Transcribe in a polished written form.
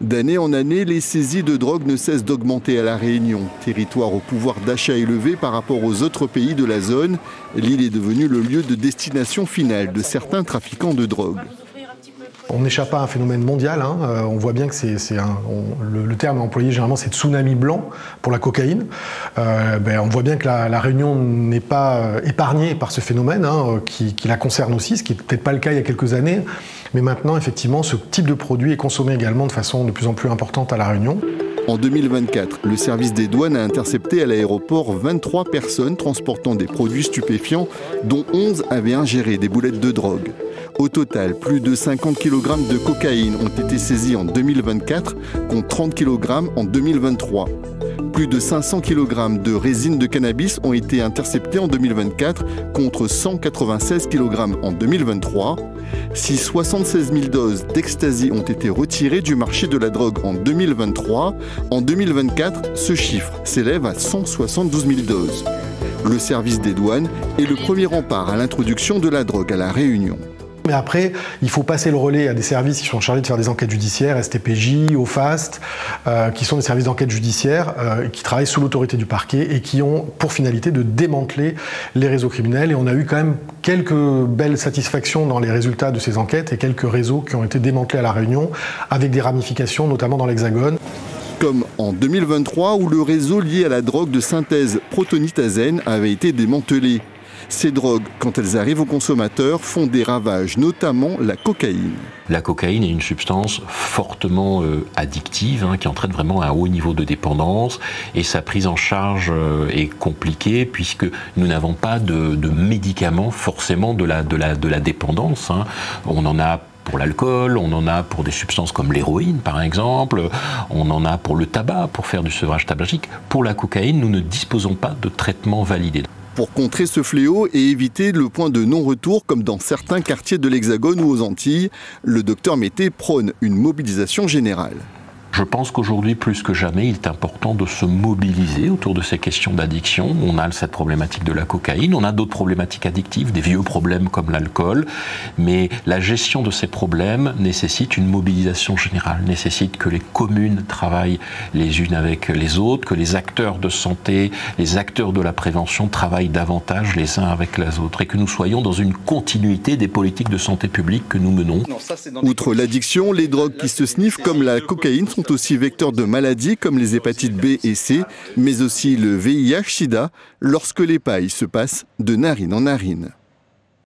D'année en année, les saisies de drogue ne cessent d'augmenter à La Réunion. Territoire au pouvoir d'achat élevé par rapport aux autres pays de la zone, l'île est devenue le lieu de destination finale de certains trafiquants de drogue. On n'échappe pas à un phénomène mondial. On voit bien que le terme employé généralement c'est tsunami blanc pour la cocaïne. On voit bien que la Réunion n'est pas épargnée par ce phénomène qui la concerne aussi, ce qui n'était peut-être pas le cas il y a quelques années. Mais maintenant, effectivement, ce type de produit est consommé également de façon de plus en plus importante à La Réunion. En 2024, le service des douanes a intercepté à l'aéroport 23 personnes transportant des produits stupéfiants, dont 11 avaient ingéré des boulettes de drogue. Au total, plus de 50 kg de cocaïne ont été saisis en 2024, contre 30 kg en 2023. Plus de 500 kg de résine de cannabis ont été interceptés en 2024, contre 196 kg en 2023. Si 76 000 doses d'ecstasy ont été retirées du marché de la drogue en 2023, en 2024, ce chiffre s'élève à 172 000 doses. Le service des douanes est le premier rempart à l'introduction de la drogue à La Réunion. Mais après, il faut passer le relais à des services qui sont chargés de faire des enquêtes judiciaires, STPJ, OFAST, qui sont des services d'enquête judiciaire, qui travaillent sous l'autorité du parquet et qui ont pour finalité de démanteler les réseaux criminels. Et on a eu quand même quelques belles satisfactions dans les résultats de ces enquêtes et quelques réseaux qui ont été démantelés à La Réunion, avec des ramifications notamment dans l'Hexagone. Comme en 2023 où le réseau lié à la drogue de synthèse protonitazène avait été démantelé. Ces drogues, quand elles arrivent aux consommateurs, font des ravages, notamment la cocaïne. La cocaïne est une substance fortement addictive, qui entraîne vraiment un haut niveau de dépendance, et sa prise en charge est compliquée puisque nous n'avons pas de médicaments forcément de la dépendance. On en a pour l'alcool, on en a pour des substances comme l'héroïne par exemple, on en a pour le tabac, pour faire du sevrage tabagique. Pour la cocaïne, nous ne disposons pas de traitement validé. Pour contrer ce fléau et éviter le point de non-retour comme dans certains quartiers de l'Hexagone ou aux Antilles, le docteur Mété prône une mobilisation générale. Je pense qu'aujourd'hui, plus que jamais, il est important de se mobiliser autour de ces questions d'addiction. On a cette problématique de la cocaïne, on a d'autres problématiques addictives, des vieux problèmes comme l'alcool, mais la gestion de ces problèmes nécessite une mobilisation générale, nécessite que les communes travaillent les unes avec les autres, que les acteurs de santé, les acteurs de la prévention travaillent davantage les uns avec les autres et que nous soyons dans une continuité des politiques de santé publique que nous menons. Outre l'addiction, les drogues qui se sniffent comme la cocaïne sont aussi vecteurs de maladies comme les hépatites B et C, mais aussi le VIH-Sida lorsque les pailles se passent de narine en narine.